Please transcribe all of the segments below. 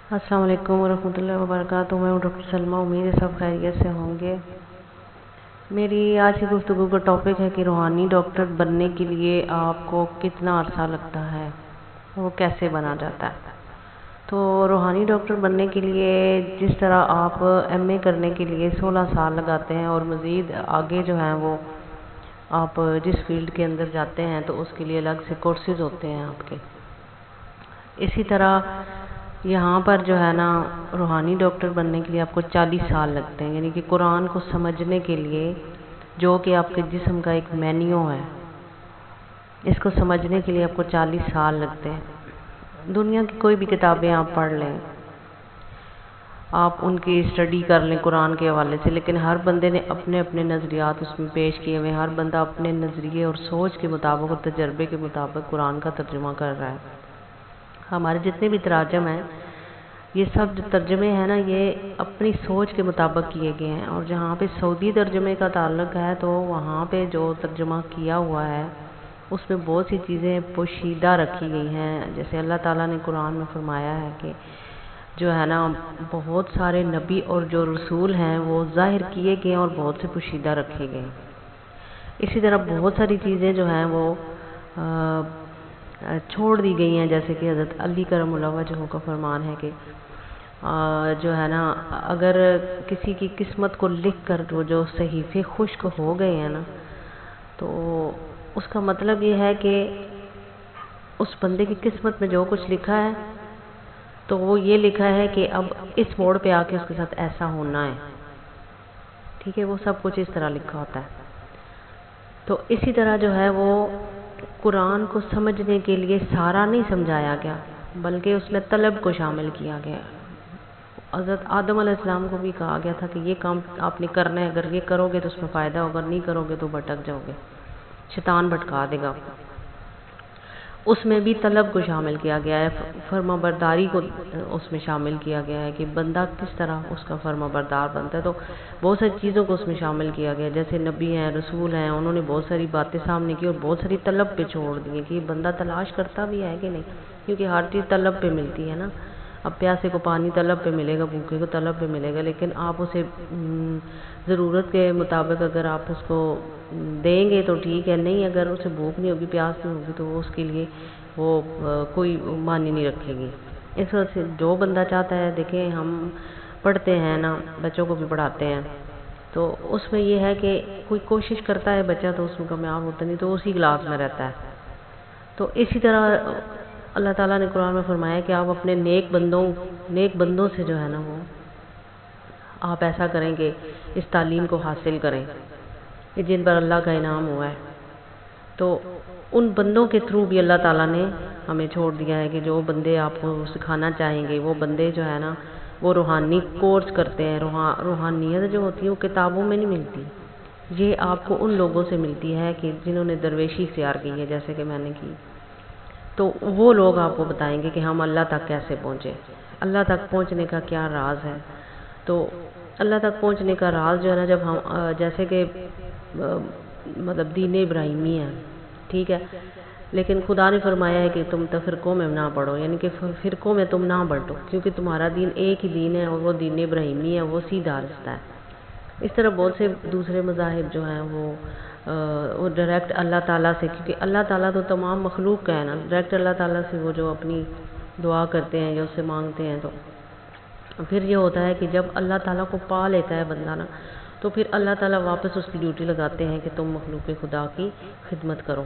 अस्सलाम वालेकुम वरहमतुल्लाहि वबरकातुहू। मैं हूँ डॉक्टर सलमा। उम्मीद है सब खैरियत से होंगे। मेरी आज की गुफ्तगू का टॉपिक है कि रूहानी डॉक्टर बनने के लिए आपको कितना अरसा लगता है, वो कैसे बना जाता है। तो रूहानी डॉक्टर बनने के लिए जिस तरह आप एमए करने के लिए 16 साल लगाते हैं और मज़ीद आगे जो है वो आप जिस फील्ड के अंदर जाते हैं तो उसके लिए अलग से कोर्सेज होते हैं आपके। इसी तरह यहाँ पर जो है ना रूहानी डॉक्टर बनने के लिए आपको 40 साल लगते हैं, यानी कि कुरान को समझने के लिए, जो कि आपके जिस्म का एक मेन्यू है, इसको समझने के लिए आपको 40 साल लगते हैं। दुनिया की कोई भी किताबें आप पढ़ लें, आप उनकी स्टडी कर लें कुरान के हवाले से, लेकिन हर बंदे ने अपने अपने नज़रियात उसमें पेश किए हुए। हर बंदा अपने नज़रिए और सोच के मुताबिक और तजर्बे के मुताबिक कुरान का तर्जुमा कर रहा है। हमारे जितने भी तराजम हैं, ये सब जो तर्जमे हैं ना, ये अपनी सोच के मुताबिक किए गए हैं। और जहाँ पे सऊदी तर्जमे का ताल्लुक है तो वहाँ पे जो तर्जमा किया हुआ है उसमें बहुत सी चीज़ें पोशीदा रखी गई हैं। जैसे अल्लाह ताला ने कुरान में फरमाया है कि जो है ना बहुत सारे नबी और जो रसूल हैं वो ज़ाहिर किए गए और बहुत से पोशीदा रखे गए। इसी तरह बहुत सारी चीज़ें जो हैं वो छोड़ दी गई हैं, जैसे कि हज़रत अली करमुल्लाह वजहू का फरमान है कि जो है ना अगर किसी की किस्मत को लिख कर वो जो सहीफ़े खुश्क हो गए हैं ना, तो उसका मतलब ये है कि उस बंदे की किस्मत में जो कुछ लिखा है तो वो ये लिखा है कि अब इस मोड़ पे आके उसके साथ ऐसा होना है। ठीक है, वो सब कुछ इस तरह लिखा होता है। तो इसी तरह जो है वो कुरान को समझने के लिए सारा नहीं समझाया गया, बल्कि उसमें तलब को शामिल किया गया। हज़रत आदम अलैहिस्सलाम को भी कहा गया था कि ये काम आपने करना है, अगर ये करोगे तो उसमें फ़ायदा होगा, नहीं करोगे तो भटक जाओगे, शैतान भटका देगा। उसमें भी तलब को शामिल किया गया है, फर्माबरदारी को उसमें शामिल किया गया है कि बंदा किस तरह उसका फर्माबरदार बनता है। तो बहुत सारी चीज़ों को उसमें शामिल किया गया है। जैसे नबी हैं, रसूल हैं, उन्होंने बहुत सारी बातें सामने की और बहुत सारी तलब पे छोड़ दी कि बंदा तलाश करता भी है कि नहीं, क्योंकि हर चीज़ तलब पे मिलती है ना। अब प्यासे को पानी तलब पे मिलेगा, भूखे को तलब पे मिलेगा, लेकिन आप उसे ज़रूरत के मुताबिक अगर आप उसको देंगे तो ठीक है, नहीं अगर उसे भूख नहीं होगी, प्यास नहीं होगी, तो उसके लिए वो कोई मानी नहीं रखेगी। इस वजह से जो बंदा चाहता है, देखें हम पढ़ते हैं ना, बच्चों को भी पढ़ाते हैं, तो उसमें ये है कि कोई कोशिश करता है बच्चा तो उसमें कामयाब होता नहीं, तो उसी क्लास में रहता है। तो इसी तरह अल्लाह ताला ने कुरान में फरमाया कि आप अपने नेक बंदों से जो है ना वो आप ऐसा करेंगे, इस तालीम को हासिल करें कि जिन पर अल्लाह का इनाम हुआ है। तो उन बंदों के थ्रू भी अल्लाह ताला ने हमें छोड़ दिया है कि जो बंदे आपको सिखाना चाहेंगे, वो बंदे जो है ना वो रूहानी कोर्स करते हैं। रूहानियत जो होती है वो किताबों में नहीं मिलती, ये आपको उन लोगों से मिलती है कि जिन्होंने दरवेशी इख्तियार की है, जैसे कि मैंने की। तो वो लोग आपको बताएंगे कि हम अल्लाह तक कैसे पहुँचे, अल्लाह तक पहुँचने का क्या राज है। तो अल्लाह तक पहुँचने का राज जो है ना, जब हम जैसे कि मतलब दीन इब्राहिमी है, ठीक है, लेकिन खुदा ने फरमाया है कि तुम तफ़रीक़ों में ना पढ़ो, यानी कि फ़िरक़ों में तुम ना बढ़ो, क्योंकि तुम्हारा दीन एक ही दीन है और वो दीन इब्राहिमी है, वो सीधा रास्ता है। इस तरह बहुत से दूसरे मज़ाहिब जो हैं वो डायरेक्ट अल्लाह ताला से, क्योंकि अल्लाह ताला तो तमाम मखलूक का है ना, डायरेक्ट अल्लाह ताला से वो जो अपनी दुआ करते हैं या उससे मांगते हैं, तो फिर ये होता है कि जब अल्लाह ताला को पा लेता है बंदा ना, तो फिर अल्लाह ताला वापस उसकी ड्यूटी लगाते हैं कि तुम मखलूक खुदा की खिदमत करो।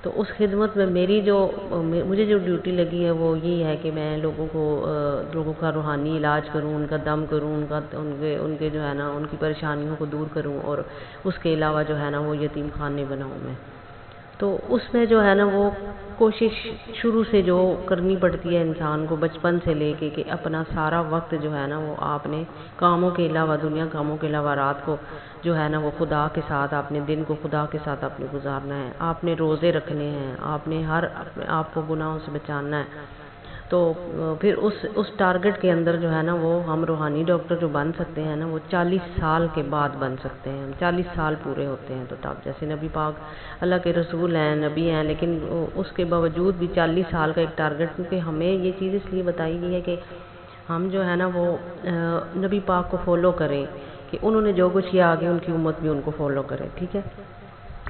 तो उस खिदमत में मुझे जो ड्यूटी लगी है वो यही है कि मैं लोगों का रूहानी इलाज करूं, उनका दम करूं, उनके जो है ना उनकी परेशानियों को दूर करूं, और उसके अलावा जो है ना वो यतीम खाने बनाऊं मैं। तो उसमें जो है ना वो कोशिश शुरू से जो करनी पड़ती है इंसान को, बचपन से लेके कि अपना सारा वक्त जो है ना वो आपने कामों के अलावा, दुनिया कामों के अलावा रात को जो है ना वो खुदा के साथ, आपने दिन को खुदा के साथ आपने गुजारना है, आपने रोज़े रखने हैं, आपने हर आपको गुनाहों से बचाना है। तो फिर उस टारगेट के अंदर जो है ना वो हम रूहानी डॉक्टर जो बन सकते हैं ना, वो 40 साल के बाद बन सकते हैं। हम 40 साल पूरे होते हैं तो तब, जैसे नबी पाक अल्लाह के रसूल हैं, नबी हैं, लेकिन उसके बावजूद भी 40 साल का एक टारगेट, क्योंकि हमें ये चीज़ इसलिए बताई गई है कि ہم جو ہے نا وہ نبی پاک کو فالو کریں کہ انہوں نے جو کچھ کیا آگے ان کی امت بھی ان کو فالو کرے، ٹھیک ہے۔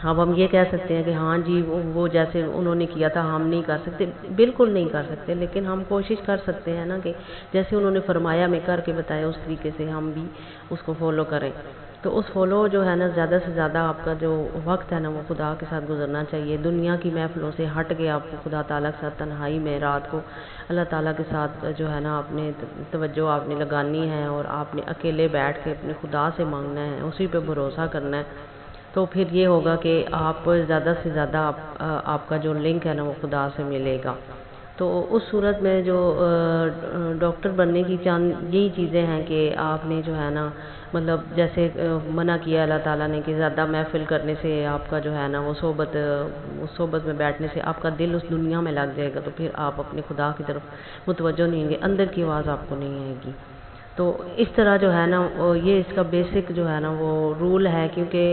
اب ہم یہ کہہ سکتے ہیں کہ ہاں جی وہ جیسے انہوں نے کیا تھا ہم نہیں کر سکتے، بالکل نہیں کر سکتے، لیکن ہم کوشش کر سکتے ہیں نا کہ جیسے انہوں نے فرمایا ہمیں کر کے بتایا اس طریقے سے ہم بھی اس کو فالو کریں۔ تو اس فالو جو ہے نا زیادہ سے زیادہ آپ کا جو وقت ہے نا وہ خدا کے ساتھ گزرنا چاہیے، دنیا کی محفلوں سے ہٹ کے آپ کو خدا تعالیٰ کے ساتھ تنہائی میں رات کو اللہ تعالیٰ کے ساتھ جو ہے نا آپ نے توجہ آپ نے لگانی ہے، اور آپ نے اکیلے بیٹھ کے اپنے خدا سے مانگنا ہے، اسی پہ بھروسہ کرنا ہے۔ تو پھر یہ ہوگا کہ آپ زیادہ سے زیادہ آپ کا جو لنک ہے نا وہ خدا سے ملے گا۔ تو اس صورت میں جو ڈاکٹر بننے کی چند یہی چیزیں ہیں کہ آپ نے جو ہے نا مطلب جیسے منع کیا اللہ تعالیٰ نے کہ زیادہ محفل کرنے سے آپ کا جو ہے نا وہ صحبت میں بیٹھنے سے آپ کا دل اس دنیا میں لگ جائے گا، تو پھر آپ اپنے خدا کی طرف متوجہ نہیں ہوں گے، اندر کی آواز آپ کو نہیں آئے گی۔ تو اس طرح جو ہے نا یہ اس کا بیسک جو ہے نا وہ رول ہے، کیونکہ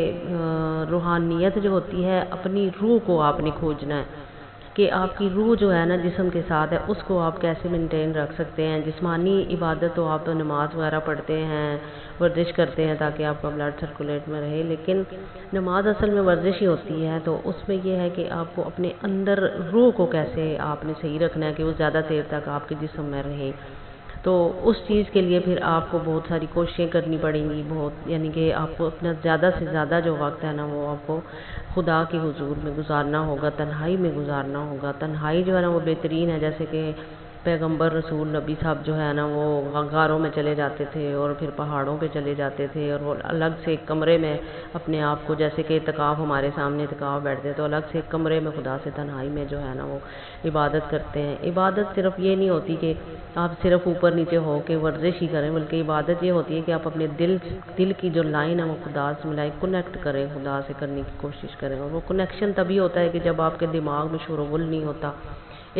روحانیت جو ہوتی ہے اپنی روح کو آپ نے کھوجنا ہے کہ آپ کی روح جو ہے نا جسم کے ساتھ ہے اس کو آپ کیسے مینٹین رکھ سکتے ہیں۔ جسمانی عبادت تو آپ نماز وغیرہ پڑھتے ہیں، ورزش کرتے ہیں تاکہ آپ کا بلڈ سرکولیٹ میں رہے، لیکن نماز اصل میں ورزش ہی ہوتی ہے۔ تو اس میں یہ ہے کہ آپ کو اپنے اندر روح کو کیسے آپ نے صحیح رکھنا ہے کہ وہ زیادہ دیر تک آپ کے جسم میں رہے۔ تو اس چیز کے لیے پھر آپ کو بہت ساری کوششیں کرنی پڑیں گی، یعنی کہ آپ کو اپنا زیادہ سے زیادہ جو وقت ہے نا وہ آپ کو خدا کے حضور میں گزارنا ہوگا، تنہائی میں گزارنا ہوگا۔ تنہائی جو ہے نا وہ بہترین ہے، جیسے کہ پیغمبر رسول نبی صاحب جو ہے نا وہ غاروں میں چلے جاتے تھے اور پھر پہاڑوں پہ چلے جاتے تھے، اور وہ الگ سے ایک کمرے میں اپنے آپ کو، جیسے کہ اعتکاف ہمارے سامنے اعتکاف بیٹھتے تو الگ سے ایک کمرے میں خدا سے تنہائی میں جو ہے نا وہ عبادت کرتے ہیں۔ عبادت صرف یہ نہیں ہوتی کہ آپ صرف اوپر نیچے ہو کے ورزش ہی کریں، بلکہ عبادت یہ ہوتی ہے کہ آپ اپنے دل کی جو لائن ہے وہ خدا سے ملائیں، کنیکٹ کریں، خدا سے کرنے کی کوشش کریں۔ اور وہ کنیکشن تبھی ہوتا ہے کہ جب آپ کے دماغ میں شور و غل نہیں ہوتا،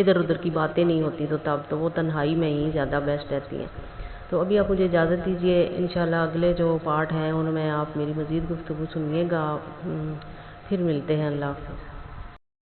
ادھر ادھر کی باتیں نہیں ہوتی، تو تب تو وہ تنہائی میں ہی زیادہ بیسٹ رہتی ہیں۔ تو ابھی آپ مجھے اجازت دیجیے، انشاءاللہ اگلے جو پارٹ ہیں ان میں آپ میری مزید گفتگو سنیے گا۔ پھر ملتے ہیں، اللہ حافظ۔